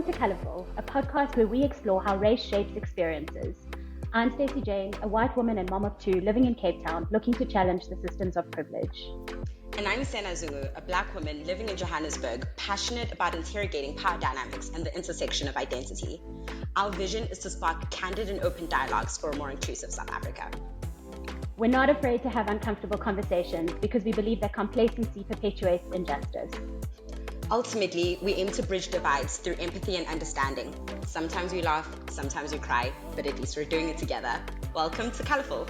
to Colourful, a podcast where we explore how race shapes experiences. I'm Stacey Jane, a white woman and mom of two living in Cape Town, looking to challenge the systems of privilege. And I'm Sena Zulu, a black woman living in Johannesburg, passionate about interrogating power dynamics and the intersection of identity. Our vision is to spark candid and open dialogues for a more inclusive South Africa. We're not afraid to have uncomfortable conversations because we believe that complacency perpetuates injustice. Ultimately, we aim to bridge divides through empathy and understanding. Sometimes we laugh, sometimes we cry, but at least we're doing it together. Welcome to Colourful.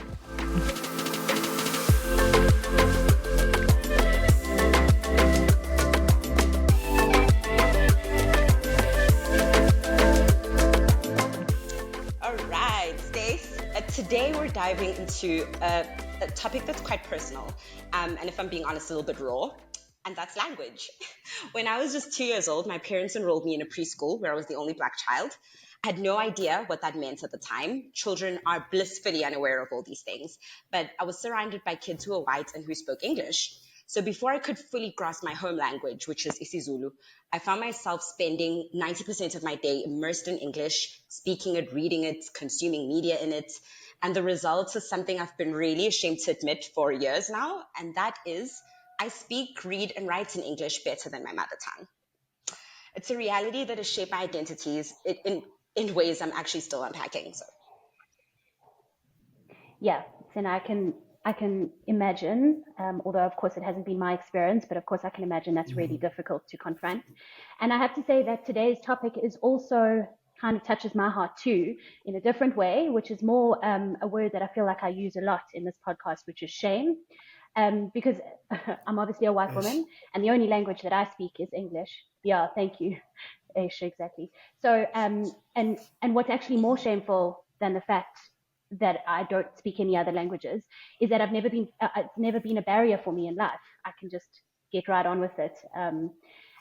All right, Stace. Today we're diving into a topic that's quite personal, and if I'm being honest, a little bit raw. And that's language. When I was just 2 years old, my parents enrolled me in a preschool where I was the only black child. I had no idea what that meant at the time. Children are blissfully unaware of all these things, but I was surrounded by kids who were white and who spoke English. So before I could fully grasp my home language, which is isiZulu, I found myself spending 90% of my day immersed in English, speaking it, reading it, consuming media in it. And the result is something I've been really ashamed to admit for years now, and that is I speak, read, and write in English better than my mother tongue. It's a reality that has shaped my identities in ways I'm actually still unpacking. So. Yeah, and I can imagine, although of course it hasn't been my experience, but of course I can imagine that's really difficult to confront. And I have to say that today's topic is also kind of touches my heart too, in a different way, which is more a word that I feel like I use a lot in this podcast, which is shame. Because I'm obviously a white woman and the only language that I speak is English. Yeah, thank you. Aisha, exactly. So, and what's actually more shameful than the fact that I don't speak any other languages is that it's never been a barrier for me in life. I can just get right on with it.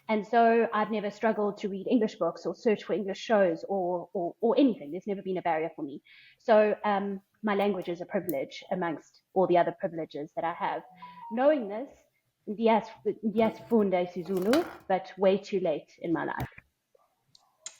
And so I've never struggled to read English books or search for English shows or anything. There's never been a barrier for me. So my language is a privilege amongst all the other privileges that I have. Knowing this, yes, funda isiZulu, but way too late in my life.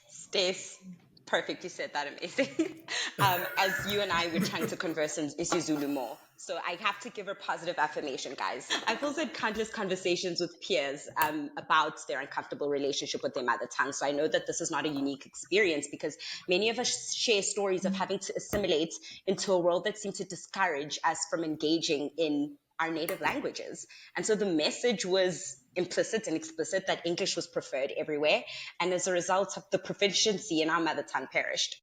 Stace, perfect. You said that amazing. As you and I were trying to converse in isiZulu more. So I have to give her positive affirmation, guys. I've also had countless conversations with peers about their uncomfortable relationship with their mother tongue. So I know that this is not a unique experience because many of us share stories of having to assimilate into a world that seemed to discourage us from engaging in our native languages. And so the message was implicit and explicit that English was preferred everywhere. And as a result, the proficiency in our mother tongue perished.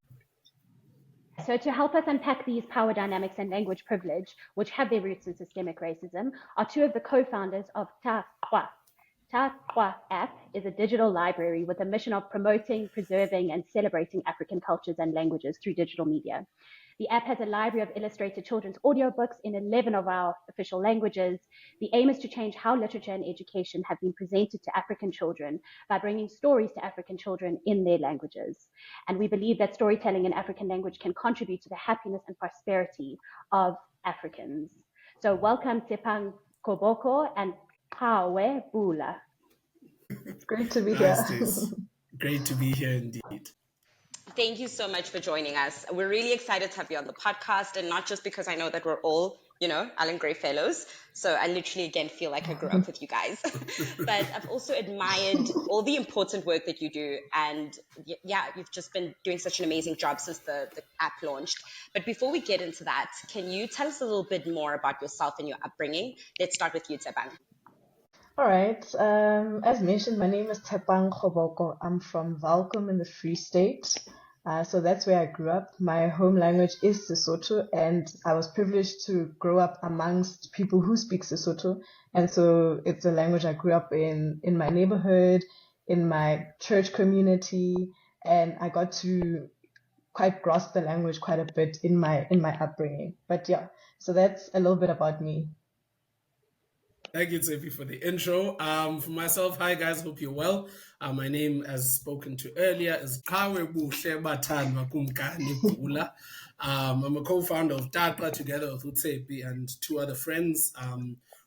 So to help us unpack these power dynamics and language privilege, which have their roots in systemic racism, are two of the co-founders of TAQA. TAQA app is a digital library with a mission of promoting, preserving, and celebrating African cultures and languages through digital media. The app has a library of illustrated children's audiobooks in 11 of our official languages. The aim is to change how literature and education have been presented to African children by bringing stories to African children in their languages. And we believe that storytelling in African language can contribute to the happiness and prosperity of Africans. So welcome Tsepang, Khoboko, and Qhawe, Bula. It's great to be here. Great to be here indeed. Thank you so much for joining us. We're really excited to have you on the podcast, and not just because I know that we're all, Alan Gray fellows. So I literally, again, feel like I grew up with you guys. But I've also admired all the important work that you do. And yeah, you've just been doing such an amazing job since the app launched. But before we get into that, can you tell us a little bit more about yourself and your upbringing? Let's start with you, Tsepang. All right. As mentioned, my name is Tsepang Khoboko. I'm from Welkom in the Free State. So that's where I grew up. My home language is Sesotho, and I was privileged to grow up amongst people who speak Sesotho. And so it's a language I grew up in my neighborhood, in my church community, and I got to quite grasp the language quite a bit in my upbringing. But yeah, so that's a little bit about me. Thank you, Tsepi, for the intro. For myself, hi guys, hope you're well. My name, as spoken to earlier, is Qhawe Bula. I'm a co-founder of TAQA together with Tsepi and two other friends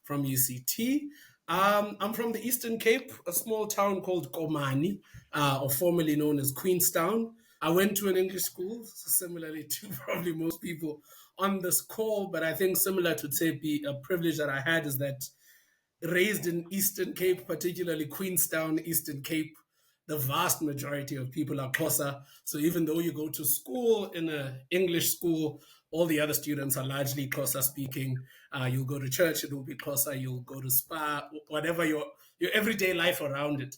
from UCT. I'm from the Eastern Cape, a small town called Komani, or formerly known as Queenstown. I went to an English school, similarly to probably most people on this call, but I think similar to Tsepi, a privilege that I had is that raised in Eastern Cape, particularly Queenstown, Eastern Cape, the vast majority of people are Xhosa. So even though you go to school in an English school, all the other students are largely Xhosa speaking. You'll go to church, it will be Xhosa. You'll go to spa, whatever your everyday life around it.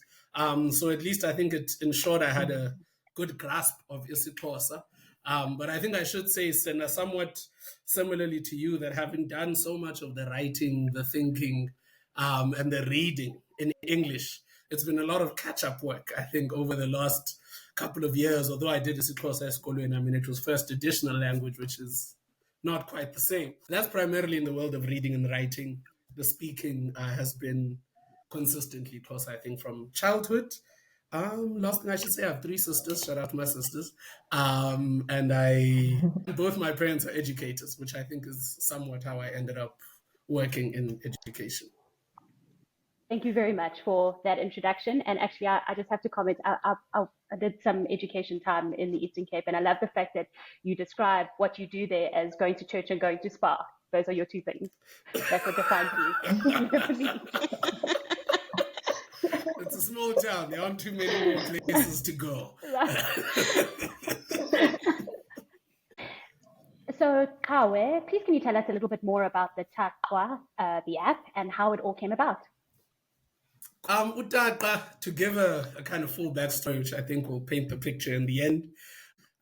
So at least I think it ensured I had a good grasp of isiXhosa. But I think I should say, Sena, somewhat similarly to you, that having done so much of the writing, the thinking, and the reading in English, it's been a lot of catch-up work, I think, over the last couple of years. Although I did isiXhosa esikolweni, I mean, it was first additional language, which is not quite the same. That's primarily in the world of reading and writing. The speaking has been consistently Xhosa, I think, from childhood. Last thing I should say, I have 3 sisters. Shout out to my sisters. And both my parents are educators, which I think is somewhat how I ended up working in education. Thank you very much for that introduction. And actually, I just have to comment. I did some education time in the Eastern Cape, and I love the fact that you describe what you do there as going to church and going to spa. Those are your 2 things. That's what defines you. It's a small town. There aren't too many more places to go. So, Qhawe, please can you tell us a little bit more about the TAQA, the app, and how it all came about? TAQA, to give a kind of full backstory, which I think will paint the picture in the end.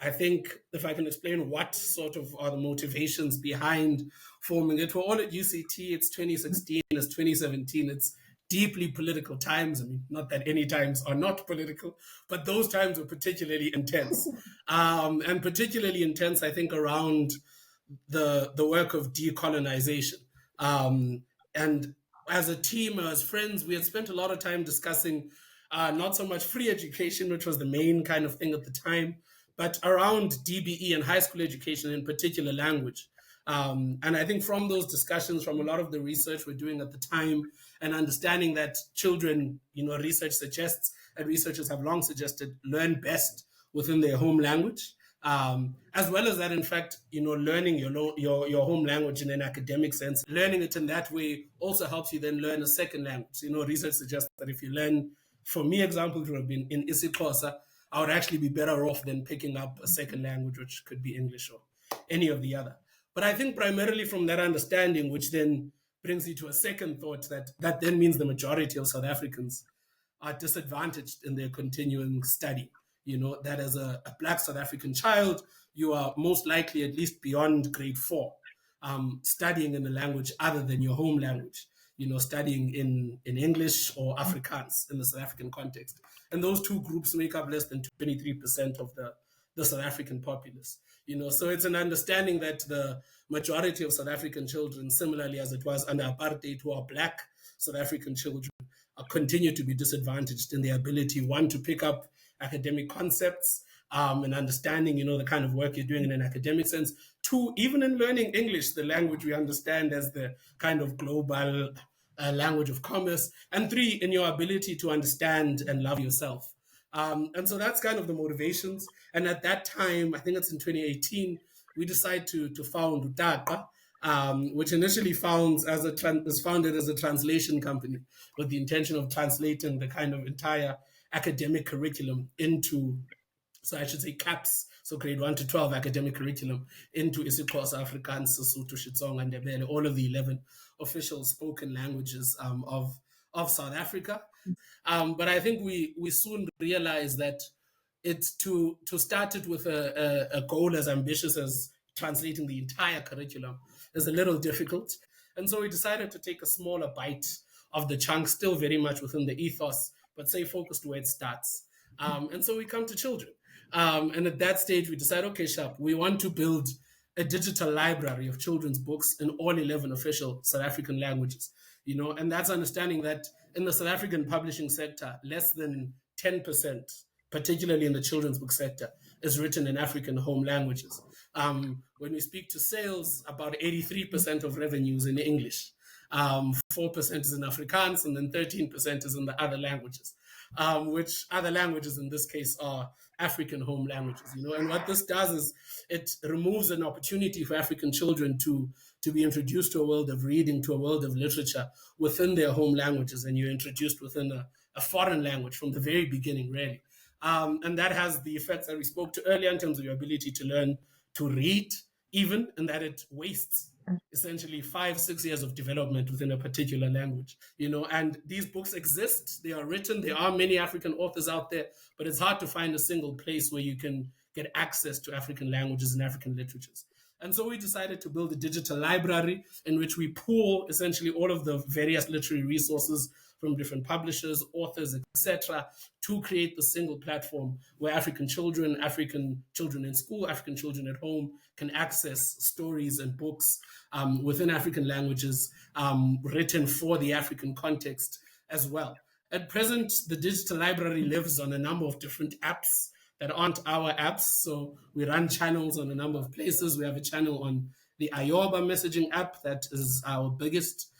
I think if I can explain what sort of are the motivations behind forming it. For all at UCT, it's 2016, it's 2017, it's deeply political times. I mean, not that any times are not political, but those times were particularly intense. And particularly intense, I think, around the work of decolonization. And as a team, as friends, we had spent a lot of time discussing not so much free education, which was the main kind of thing at the time, but around DBE and high school education, in particular language. And I think from those discussions, from a lot of the research we're doing at the time, and understanding that children, research suggests, and researchers have long suggested, learn best within their home language. As well as that, in fact, learning your home language in an academic sense, learning it in that way also helps you then learn a second language. Research suggests that if you learn, for me, example would have been in isiXhosa, I would actually be better off than picking up a second language, which could be English or any of the other. But I think primarily from that understanding, which then brings you to a second thought, that then means the majority of South Africans are disadvantaged in their continuing study. That as a Black South African child, you are most likely at least beyond grade 4, studying in a language other than your home language, studying in English or Afrikaans in the South African context. And those 2 groups make up less than 23% of the South African populace. So it's an understanding that the majority of South African children, similarly as it was under apartheid, who are Black South African children, continue to be disadvantaged in their ability, 1, to pick up academic concepts and understanding, the kind of work you're doing in an academic sense. 2, even in learning English, the language we understand as the kind of global language of commerce. And 3, in your ability to understand and love yourself. And so that's kind of the motivations. And at that time, I think it's in 2018, we decided to found TAQA, which initially is founded as a translation company with the intention of translating the kind of entire academic curriculum into, so I should say CAPS, so grade 1 to 12 academic curriculum, into isiXhosa, Afrikaans, Sesotho, Xitsonga, and Ndebele, all of the 11 official spoken languages of South Africa. But I think we soon realized that it's to start it with a goal as ambitious as translating the entire curriculum is a little difficult. And so we decided to take a smaller bite of the chunk, still very much within the ethos, but say focused where it starts. And so we come to children. And at that stage, we decide, okay, sharp, we want to build a digital library of children's books in all 11 official South African languages, and that's understanding that in the South African publishing sector, less than 10%, particularly in the children's book sector, is written in African home languages. When we speak to sales, about 83% of revenues in English. 4% is in Afrikaans, and then 13% is in the other languages, which other languages in this case are African home languages. And what this does is it removes an opportunity for African children to be introduced to a world of reading, to a world of literature within their home languages, and you're introduced within a foreign language from the very beginning, really. And that has the effects that we spoke to earlier in terms of your ability to learn to read, even, and that it wastes essentially 5-6 years of development within a particular language. And these books exist, they are written, there are many African authors out there, but it's hard to find a single place where you can get access to African languages and African literatures. And so we decided to build a digital library in which we pool essentially all of the various literary resources from different publishers, authors, etc., to create the single platform where African children in school, African children at home can access stories and books within African languages written for the African context as well. At present, the digital library lives on a number of different apps that aren't our apps. So we run channels on a number of places. We have a channel on the Ayoba messaging app that is our biggest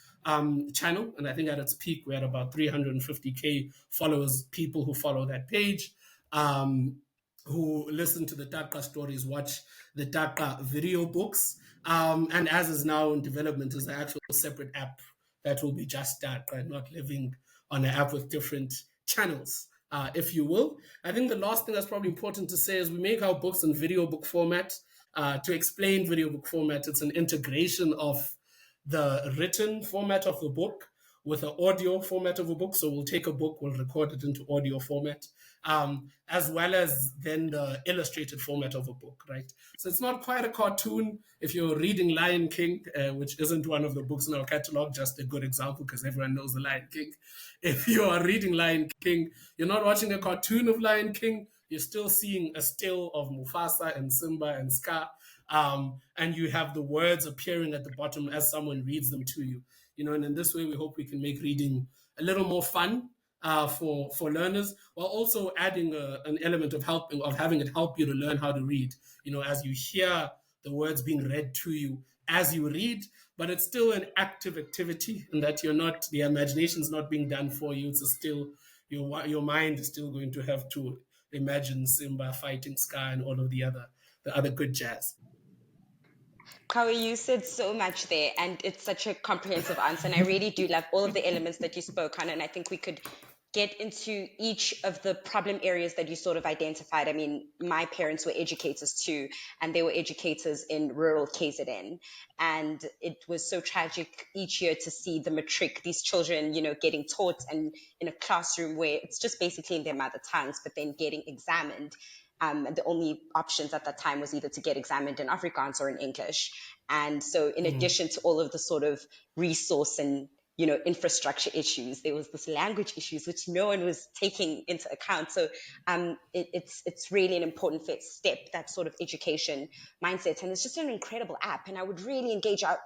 channel. And I think at its peak, we had about 350K followers, people who follow that page, who listen to the TAQA stories, watch the TAQA video books. And as is now in development, is an actual separate app that will be just that, right? Not living on an app with different channels, if you will. I think the last thing that's probably important to say is we make our books in video book format. To explain video book format, it's an integration of the written format of the book with the audio format of a book. So we'll take a book, we'll record it into audio format, as well as then the illustrated format of a book, right? So it's not quite a cartoon. If you're reading Lion King, which isn't one of the books in our catalog, just a good example because everyone knows the Lion King. If you are reading Lion King, you're not watching a cartoon of Lion King, you're still seeing a still of Mufasa and Simba and Scar. And you have the words appearing at the bottom as someone reads them to you. And in this way, we hope we can make reading a little more fun for learners, while also adding an element of having it help you to learn how to read. As you hear the words being read to you as you read, but it's still an active activity, and that the imagination's not being done for you. It's still your mind is still going to have to imagine Simba fighting Scar and all of the other good jazz. Qhawe, you said so much there, and it's such a comprehensive answer, and I really do love all of the elements that you spoke on, and I think we could get into each of the problem areas that you sort of identified. I mean, my parents were educators too, and they were educators in rural KZN, and it was so tragic each year to see the matric, these children, getting taught and in a classroom where it's just basically in their mother tongues, but then getting examined. And the only options at that time was either to get examined in Afrikaans or in English. And so in addition to all of the sort of resource and, infrastructure issues, there was this language issues, which no one was taking into account. So it's really an important first step, that sort of education mindset. And it's just an incredible app. And I would really engage out,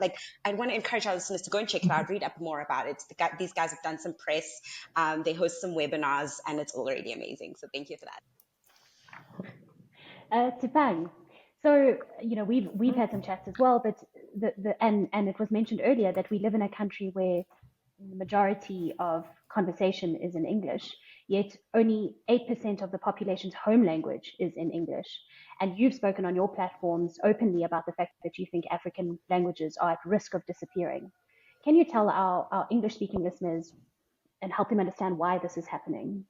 I want to encourage our listeners to go and check it out, read up more about it. These guys have done some press, they host some webinars, and it's already amazing. So thank you for that. Tsepang. So, we've had some chats as well, but and it was mentioned earlier that we live in a country where the majority of conversation is in English, yet only 8% of the population's home language is in English. And you've spoken on your platforms openly about the fact that you think African languages are at risk of disappearing. Can you tell our English-speaking listeners and help them understand why this is happening?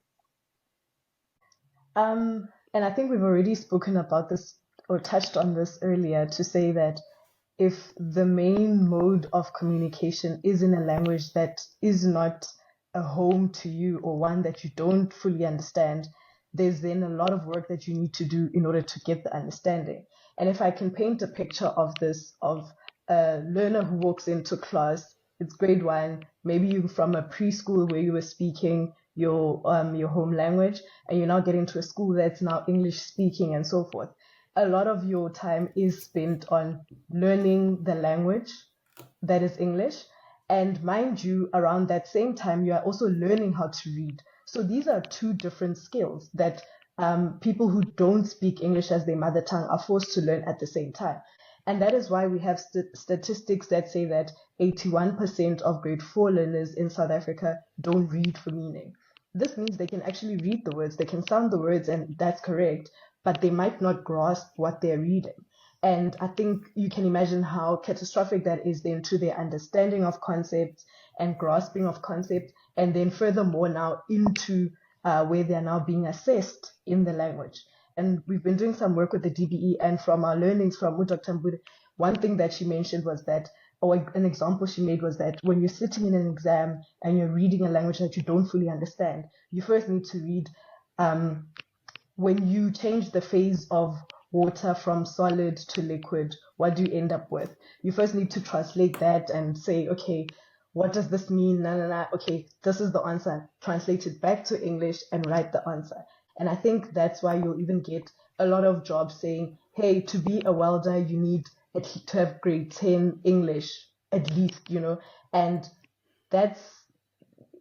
And I think we've already spoken about this or touched on this earlier, to say that if the main mode of communication is in a language that is not a home to you, or one that you don't fully understand, there's then a lot of work that you need to do in order to get the understanding. And if I can paint a picture of this, of a learner who walks into class, it's grade 1, maybe you're from a preschool where you were speaking your home language, and you're now getting to a school that's now English speaking and so forth. A lot of your time is spent on learning the language that is English. And mind you, around that same time, you are also learning how to read. So these are two different skills that people who don't speak English as their mother tongue are forced to learn at the same time. And that is why we have statistics that say that 81% of grade 4 learners in South Africa don't read for meaning. This means they can actually read the words, they can sound the words, and that's correct, but they might not grasp what they're reading. And I think you can imagine how catastrophic that is then to their understanding of concepts and grasping of concepts, and then furthermore now into where they are now being assessed in the language. And we've been doing some work with the DBE, and from our learnings from Dr. Mbude, one thing that she mentioned was that, or an example she made was that when you're sitting in an exam and you're reading a language that you don't fully understand, you first need to read when you change the phase of water from solid to liquid, what do you end up with? You first need to translate that and say, okay, what does this mean? Okay, this is the answer. Translate it back to English and write the answer. And I think that's why you'll even get a lot of jobs saying, hey, to be a welder, you need to have grade 10 English, at least, and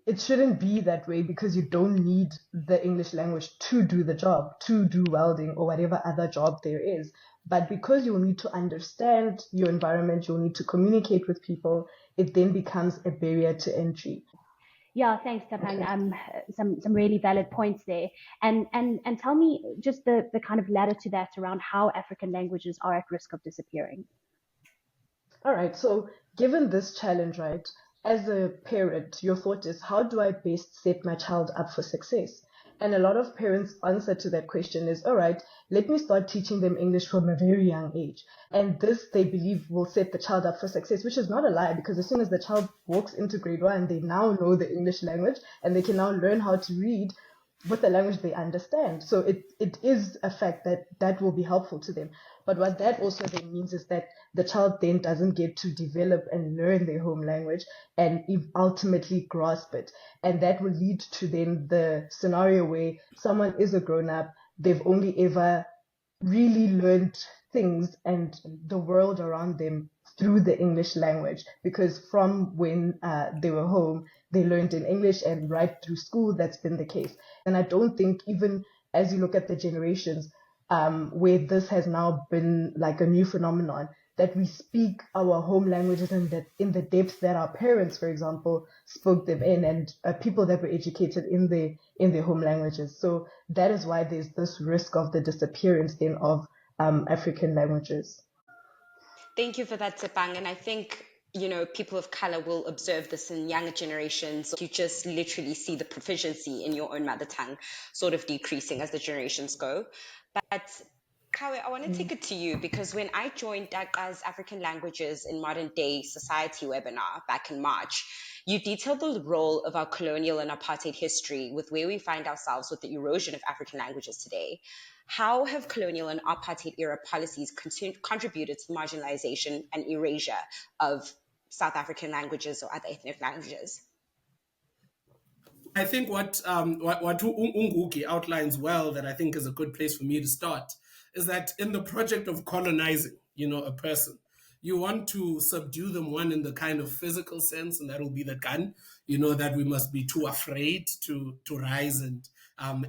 it shouldn't be that way, because you don't need the English language to do the job, to do welding or whatever other job there is. But because you'll need to understand your environment, you'll need to communicate with people, it then becomes a barrier to entry. Yeah, thanks, Tsepang. Some really valid points there. And tell me just the kind of ladder to that around how African languages are at risk of disappearing. All right, so given this challenge, right, as a parent, your thought is, how do I best set my child up for success? And a lot of parents' answer to that question is, all right, let me start teaching them English from a very young age. And this, they believe, will set the child up for success, which is not a lie, because as soon as the child walks into grade 1, they now know the English language and they can now learn how to read with the language they understand. So it is a fact that will be helpful to them. But what that also then means is that the child then doesn't get to develop and learn their home language and ultimately grasp it. And that will lead to then the scenario where someone is a grown up, they've only ever really learned things and the world around them through the English language, because from when they were home, they learned in English, and right through school, that's been the case. And I don't think, even as you look at the generations, where this has now been like a new phenomenon, that we speak our home languages and that in the depth that our parents, for example, spoke them in, and people that were educated in their home languages. So that is why there's this risk of the disappearance then of African languages. Thank you for that, Tsepang. And I think, people of color will observe this in younger generations. You just literally see the proficiency in your own mother tongue sort of decreasing as the generations go. But Qhawe, I want to take it to you, because when I joined TAQA's African Languages in Modern Day Society webinar back in March, you detailed the role of our colonial and apartheid history with where we find ourselves with the erosion of African languages today. How have colonial and apartheid era policies contributed to the marginalization and erasure of South African languages or other ethnic languages? I think what Unguki outlines well, that I think is a good place for me to start, is that in the project of colonizing, a person, you want to subdue them, one, in the kind of physical sense, and that will be the gun, that we must be too afraid to rise and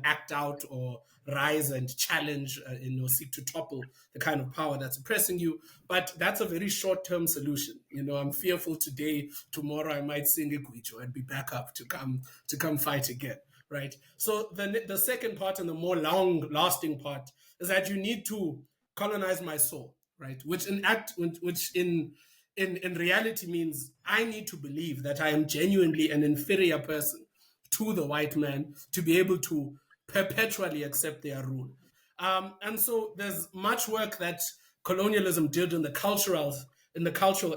act out, or rise and challenge, seek to topple the kind of power that's oppressing you. But that's a very short-term solution. I'm fearful today, tomorrow I might sing a guicho and be back up to come fight again, right? So the second part, and the more long-lasting part, is that you need to colonize my soul, right? Which in reality means I need to believe that I am genuinely an inferior person to the white man to be able to perpetually accept their rule. And so there's much work that colonialism did in the cultural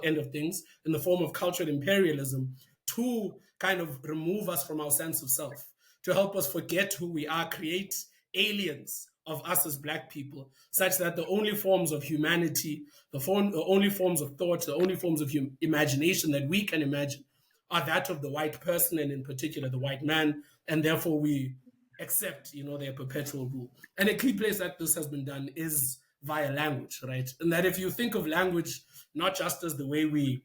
end of things, in the form of cultural imperialism, to kind of remove us from our sense of self, to help us forget who we are, create aliens of us as Black people, such that the only forms of humanity, the only forms of thought, the only forms of imagination that we can imagine are that of the white person, and in particular the white man, and therefore we accept, their perpetual rule. And a key place that this has been done is via language, right? And that if you think of language not just as the way we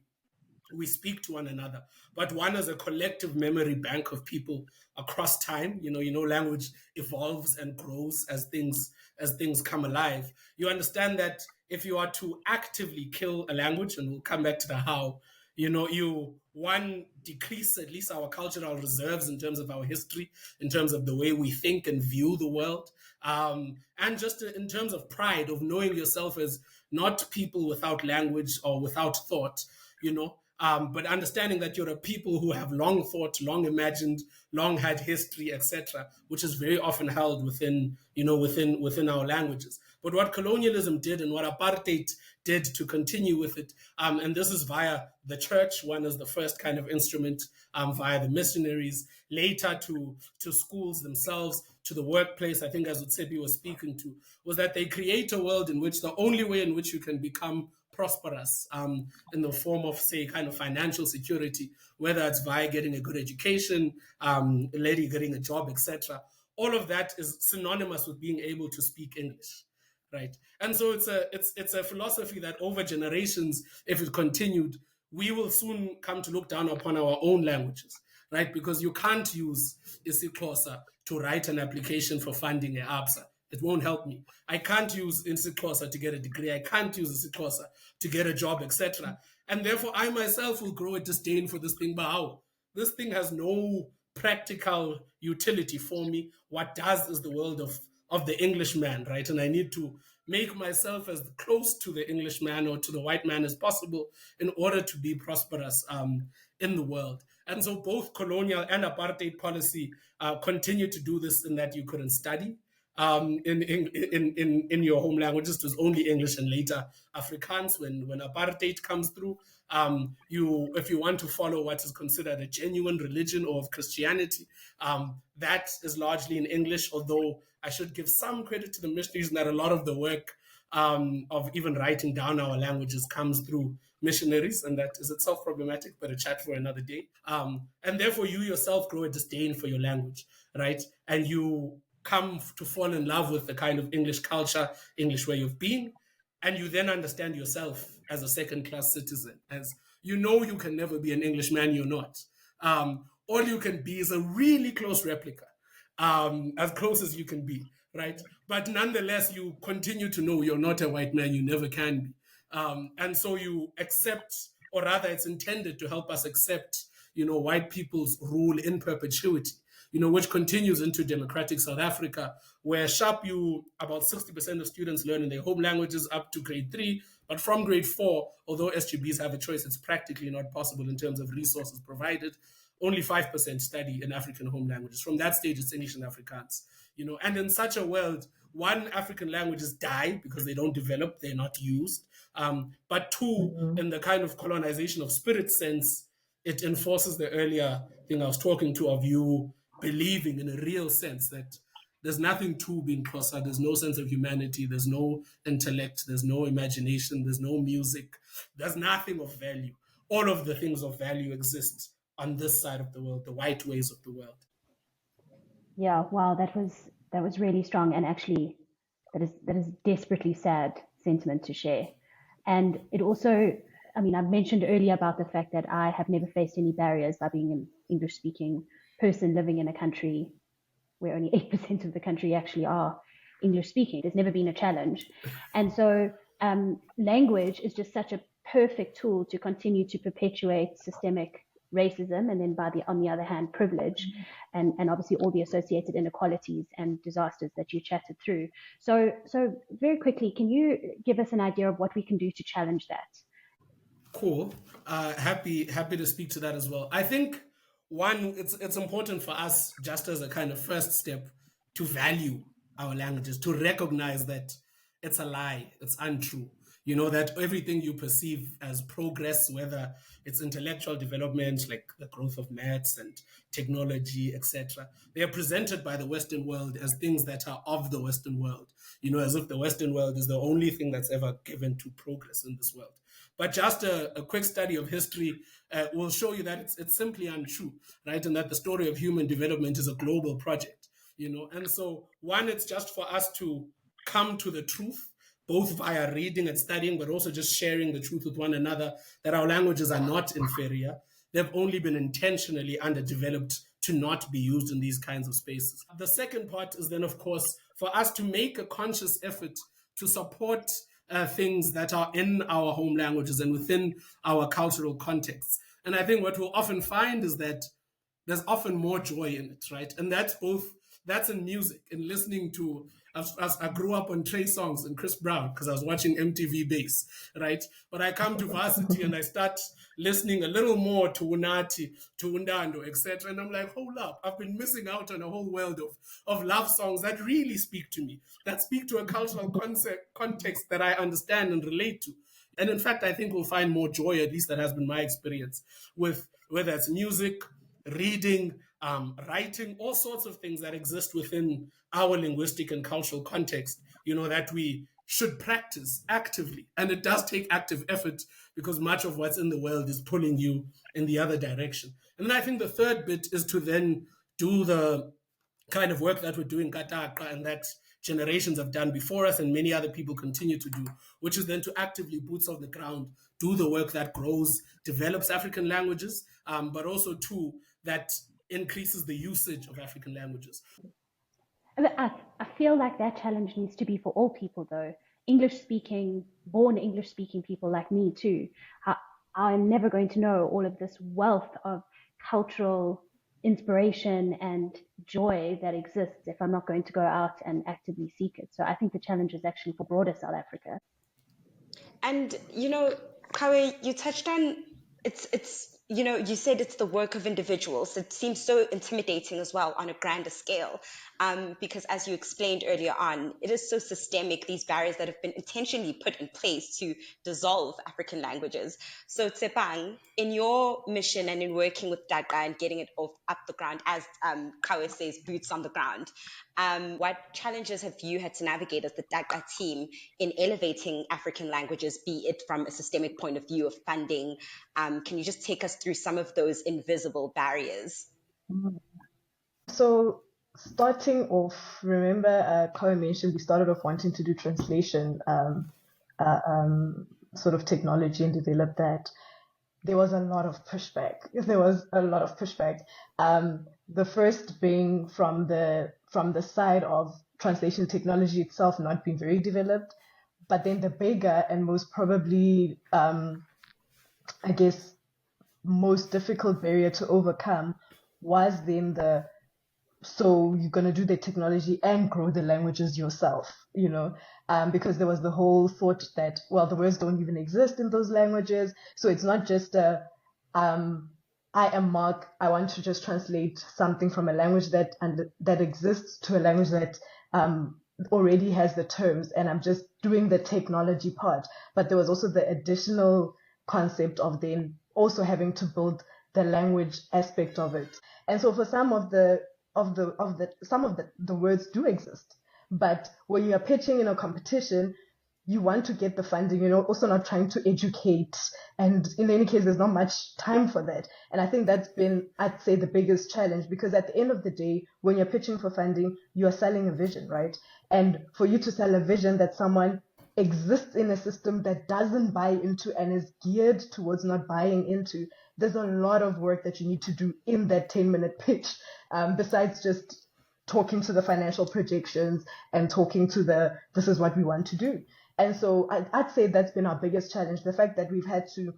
speak to one another, but one as a collective memory bank of people across time. Language evolves and grows as things come alive. You understand that if you are to actively kill a language, and we'll come back to the how, you one decrease at least our cultural reserves in terms of our history, in terms of the way we think and view the world, and just in terms of pride of knowing yourself as not people without language or without thought, but understanding that you're a people who have long thought, long imagined, long had history, etc., which is very often held within our languages. But what colonialism did and what apartheid did to continue with it, and this is via the church, one is the first kind of instrument, via the missionaries, later to schools themselves, to the workplace, I think as Utsebi was speaking to, was that they create a world in which the only way in which you can become prosperous, in the form of, say, kind of financial security, whether it's via getting a good education, lady getting a job, etc. All of that is synonymous with being able to speak English, right? And so it's a philosophy that over generations, if it continued, we will soon come to look down upon our own languages, right? Because you can't use isiXhosa to write an application for funding at ABSA. It won't help me. I can't use isiXhosa to get a degree. I can't use isiXhosa to get a job, etc. And therefore, I myself will grow a disdain for this thing. But how? This thing has no practical utility for me. What does is the world of the Englishman, right? And I need to make myself as close to the Englishman or to the white man as possible in order to be prosperous in the world. And so both colonial and apartheid policy continue to do this, in that you couldn't study in your home languages. It was only English and later Afrikaans. When apartheid comes through, if you want to follow what is considered a genuine religion or of Christianity, that is largely in English, although I should give some credit to the missionaries in that a lot of the work of even writing down our languages comes through missionaries, and that is itself problematic, but a chat for another day. And therefore, you yourself grow a disdain for your language, right? And you come to fall in love with the kind of English culture, English way of being, and you then understand yourself as a second-class citizen, as you can never be an Englishman, you're not. All you can be is a really close replica, as close as you can be, right? But nonetheless, you continue to know you're not a white man, you never can be. And so you accept, or rather it's intended to help us accept, white people's rule in perpetuity, which continues into democratic South Africa, where about 60% of students learn in their home languages up to grade 3, but from grade 4, although SGBs have a choice, it's practically not possible in terms of resources provided. Only 5% study in African home languages. From that stage, it's English and Afrikaans. And in such a world, one, African languages die because they don't develop, they're not used. But two, in the kind of colonization of spirit sense, it enforces the earlier thing I was talking to of you believing in a real sense that there's nothing to being Xhosa, there's no sense of humanity, there's no intellect, there's no imagination, there's no music, there's nothing of value. All of the things of value exist on this side of the world, the white ways of the world. Yeah, wow, that was really strong, and actually that is desperately sad sentiment to share. And it also, I mentioned earlier about the fact that I have never faced any barriers by being an English speaking person living in a country where only 8% of the country actually are English speaking. There's never been a challenge. And so language is just such a perfect tool to continue to perpetuate systemic racism, and then on the other hand, privilege, and obviously all the associated inequalities and disasters that you chatted through. So very quickly, can you give us an idea of what we can do to challenge that? Cool. Happy to speak to that as well. I think one, it's important for us, just as a kind of first step, to value our languages, to recognize that it's a lie, it's untrue. That everything you perceive as progress, whether it's intellectual development, like the growth of maths and technology, etc., they are presented by the Western world as things that are of the Western world, as if the Western world is the only thing that's ever given to progress in this world. But just a quick study of history will show you that it's simply untrue, right? And that the story of human development is a global project, And so, one, it's just for us to come to the truth, both via reading and studying, but also just sharing the truth with one another, that our languages are not inferior. They've only been intentionally underdeveloped to not be used in these kinds of spaces. The second part is then, of course, for us to make a conscious effort to support things that are in our home languages and within our cultural contexts. And I think what we'll often find is that there's often more joy in it, right? And that's in music and listening to. I grew up on Trey songs and Chris Brown because I was watching MTV Bass, right? But I come to varsity and I start listening a little more to Unati, to Undando, etc. And I'm like, hold up, I've been missing out on a whole world of love songs that really speak to me, that speak to a cultural context that I understand and relate to. And in fact, I think we'll find more joy, at least that has been my experience, with whether it's music, reading, writing, all sorts of things that exist within our linguistic and cultural context, that we should practice actively. And it does take active effort because much of what's in the world is pulling you in the other direction. And then I think the third bit is to then do the kind of work that we're doing TAQA and that generations have done before us and many other people continue to do, which is then to actively boots on the ground, do the work that grows, develops African languages, but also too that increases the usage of African languages. I feel like that challenge needs to be for all people, though. Born English speaking people like me too. I'm never going to know all of this wealth of cultural inspiration and joy that exists if I'm not going to go out and actively seek it. So I think the challenge is actually for broader South Africa. And, Qhawe, you touched on you said it's the work of individuals. It seems so intimidating as well on a grander scale, because as you explained earlier on, it is so systemic, these barriers that have been intentionally put in place to dissolve African languages. So Tsepang, in your mission and in working with TAQA and getting it up the ground, as Qhawe says, boots on the ground, what challenges have you had to navigate as the TAQA team in elevating African languages, be it from a systemic point of view of funding? Can you just take us through some of those invisible barriers? So starting off, remember Khoboko mentioned we started off wanting to do translation sort of technology and develop that. There was a lot of pushback. The first being from the side of translation technology itself not being very developed, but then the bigger and most probably, I guess, most difficult barrier to overcome was then so you're going to do the technology and grow the languages yourself, because there was the whole thought that, well, the words don't even exist in those languages. So it's not just I am Mark, I want to just translate something from a language that exists to a language that already has the terms, and I'm just doing the technology part. But there was also the additional concept of then also having to build the language aspect of it. And so for some of the words do exist, but when you are pitching in a competition, you want to get the funding, also not trying to educate. And in any case, there's not much time for that. And I think that's been, I'd say, the biggest challenge, because at the end of the day, when you're pitching for funding, you are selling a vision, right? And for you to sell a vision that someone exists in a system that doesn't buy into and is geared towards not buying into, there's a lot of work that you need to do in that 10-minute pitch, besides just talking to the financial projections and talking to this is what we want to do. And so I'd say that's been our biggest challenge, the fact that we've had to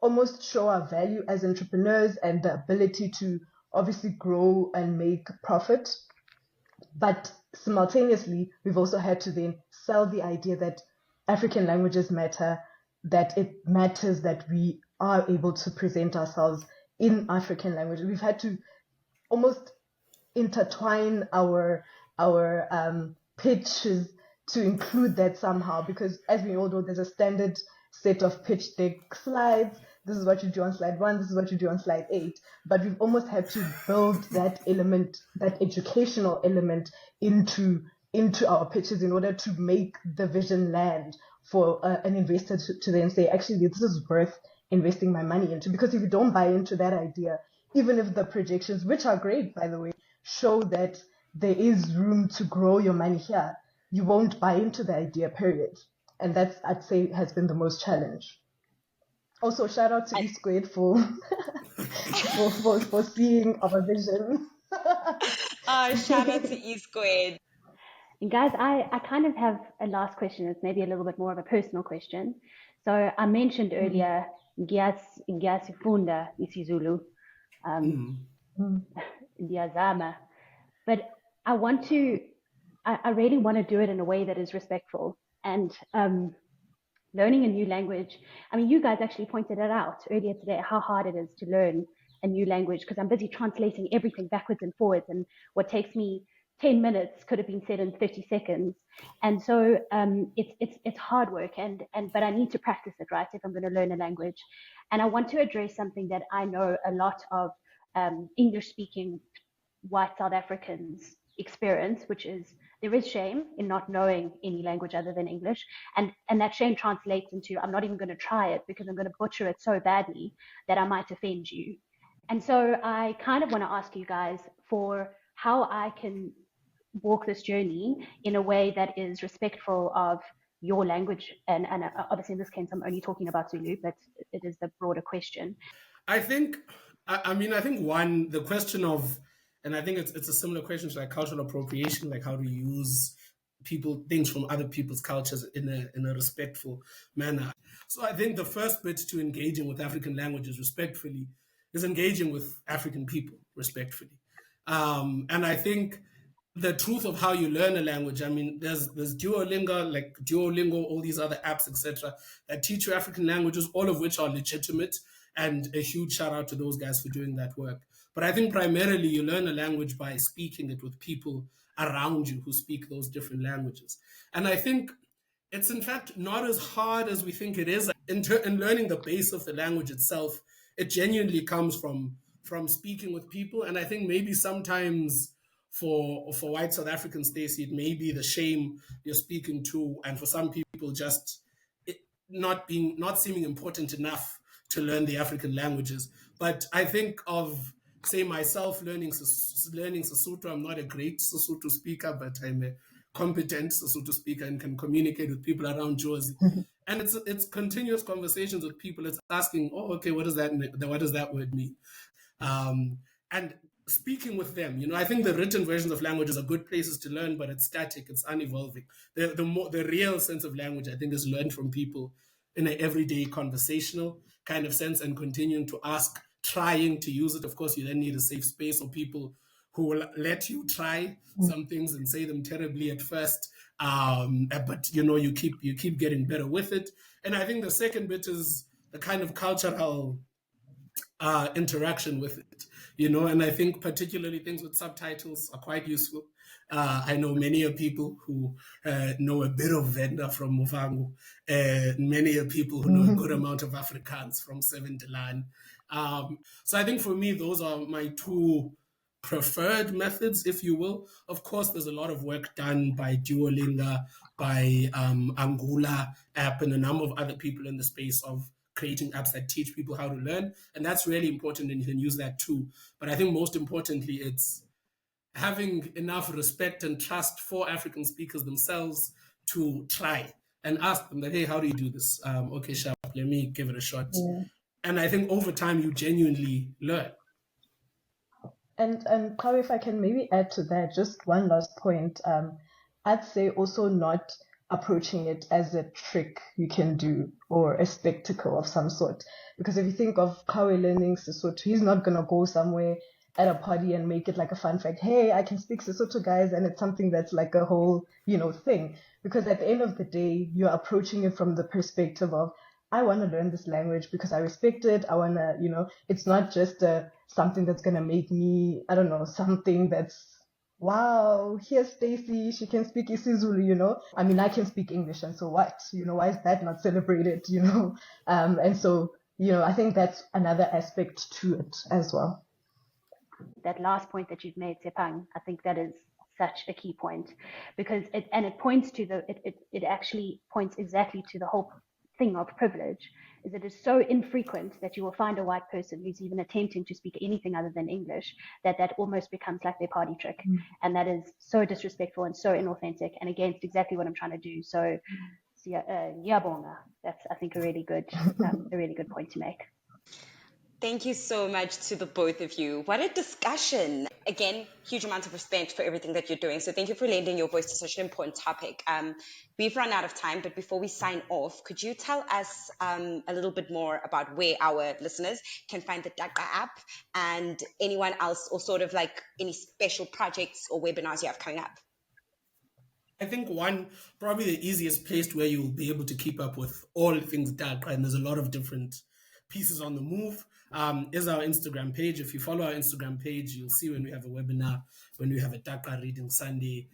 almost show our value as entrepreneurs and the ability to obviously grow and make profit. But simultaneously, we've also had to then sell the idea that African languages matter, that it matters that we are able to present ourselves in African language. We've had to almost intertwine our pitches to include that somehow, because as we all know, there's a standard set of pitch deck slides. This is what you do on slide 1, this is what you do on slide 8. But we've almost had to build that element, that educational element into our pitches in order to make the vision land for an investor to then say, actually, this is worth investing my money into. Because if you don't buy into that idea, even if the projections, which are great, by the way, show that there is room to grow your money here, you won't buy into the idea, period. And that's, I'd say, has been the most challenge. Also, shout out to E-Squared for seeing our vision. Shout out to E-Squared. And guys, I kind of have a last question. It's maybe a little bit more of a personal question. So I mentioned earlier, ngiyasifunda isiZulu, ndiyazama, but I really want to do it in a way that is respectful. And learning a new language, I mean, you guys actually pointed it out earlier today, how hard it is to learn a new language, because I'm busy translating everything backwards and forwards, and what takes me 10 minutes could have been said in 30 seconds. And so it's hard work, but I need to practice it, right, if I'm going to learn a language. And I want to address something that I know a lot of English-speaking white South Africans experience, which is there is shame in not knowing any language other than English. And that shame translates into, I'm not even going to try it because I'm going to butcher it so badly that I might offend you. And so I kind of want to ask you guys for how I can walk this journey in a way that is respectful of your language. And obviously in this case, I'm only talking about Zulu, but it is the broader question. I think, I mean, I think one, the question of, and I think it's a similar question to like cultural appropriation, like how to use things from other people's cultures in a respectful manner. So I think the first bit to engaging with African languages respectfully is engaging with African people respectfully. And I think the truth of how you learn a language, I mean, there's Duolingo, all these other apps, etc., that teach you African languages, all of which are legitimate, and a huge shout out to those guys for doing that work. But I think primarily you learn a language by speaking it with people around you who speak those different languages. And I think it's in fact not as hard as we think it is. In learning the base of the language itself, it genuinely comes from speaking with people. And I think maybe sometimes for white South Africans, Stacey, it may be the shame you're speaking to, and for some people just it not seeming important enough to learn the African languages. But I think of, say, myself learning Sesotho. I'm not a great Sesotho speaker, but I'm a competent Sesotho speaker and can communicate with people around Jersey. And it's continuous conversations with people. It's asking, oh, okay, what does that word mean? And speaking with them, I think the written versions of languages are good places to learn, but it's static, it's unevolving. The real sense of language, I think, is learned from people in an everyday conversational kind of sense, and continuing to ask, trying to use it. Of course, you then need a safe space of people who will let you try some things and say them terribly at first, but you keep getting better with it. And I think the second bit is the kind of cultural interaction with it, and I think particularly things with subtitles are quite useful. I know many people who know a bit of Venda from Movangu, many people who know a good amount of Afrikaans from Seven Delan. So I think for me, those are my two preferred methods, if you will. Of course, there's a lot of work done by Duolingo, by Angula app, and a number of other people in the space of creating apps that teach people how to learn. And that's really important, and you can use that too. But I think most importantly, it's having enough respect and trust for African speakers themselves to try and ask them that, hey, how do you do this? Okay, sharp, let me give it a shot. Yeah. And I think over time, you genuinely learn. And Qhawe, if I can maybe add to that, just one last point. I'd say also not approaching it as a trick you can do or a spectacle of some sort. Because if you think of Qhawe learning Sesotho, he's not going to go somewhere at a party and make it like a fun fact. Hey, I can speak Sesotho, guys, and it's something that's like a whole, thing. Because at the end of the day, you're approaching it from the perspective of, I want to learn this language because I respect it. I want to, it's not just something that's going to make me, I don't know, something that's, wow, here's Stacy, she can speak isiZulu, I mean, I can speak English, and so what? Why is that not celebrated, And so, I think that's another aspect to it as well. That last point that you've made, Tsepang, I think that is such a key point, because it points to it actually points exactly to the whole thing of privilege, is it is so infrequent that you will find a white person who's even attempting to speak anything other than English, that almost becomes like their party trick. And that is so disrespectful and so inauthentic and against exactly what I'm trying to do. So, Yabonga, that's, I think, a really good point to make. Thank you so much to the both of you. What a discussion. again, huge amount of respect for everything that you're doing. So thank you for lending your voice to such an important topic. We've run out of time, but before we sign off, could you tell us a little bit more about where our listeners can find the TAQA app and anyone else, or sort of like any special projects or webinars you have coming up? I think probably the easiest place where you'll be able to keep up with all things TAQA, and there's a lot of different pieces on the move, is our Instagram page. If you follow our Instagram page, you'll see when we have a webinar, when we have a TAQA reading Sunday,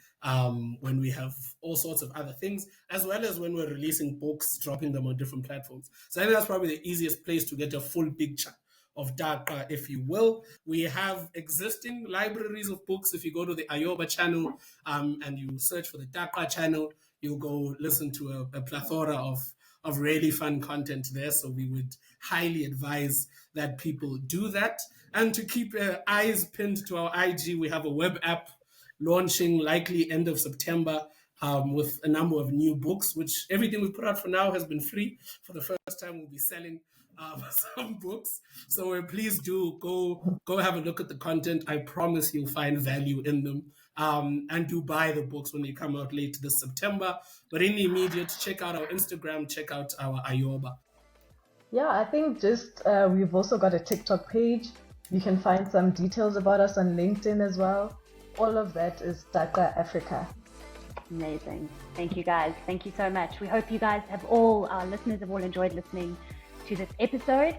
when we have all sorts of other things, as well as when we're releasing books, dropping them on different platforms. So I think that's probably the easiest place to get a full picture of TAQA, if you will. We have existing libraries of books. If you go to the Ayoba channel and you search for the TAQA channel, you'll go listen to a plethora of really fun content there. So we would highly advise that people do that. And to keep eyes pinned to our IG, we have a web app launching likely end of September with a number of new books, which everything we put out for now has been free. For the first time, we'll be selling some books. So please do go have a look at the content. I promise you'll find value in them. And do buy the books when they come out late this September. But in the immediate, check out our Instagram, check out our Ayoba. Yeah, I think just we've also got a TikTok page. You can find some details about us on LinkedIn as well. All of that is TAQA Africa. Amazing. Thank you guys. Thank you so much. We hope you guys our listeners have all enjoyed listening to this episode.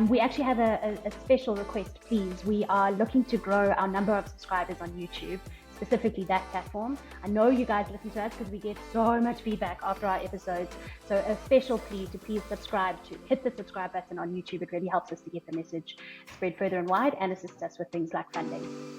We actually have a special request, please. We are looking to grow our number of subscribers on YouTube, specifically that platform. I know you guys listen to us because we get so much feedback after our episodes. So a special plea to please hit the subscribe button on YouTube. It really helps us to get the message spread further and wide and assist us with things like funding.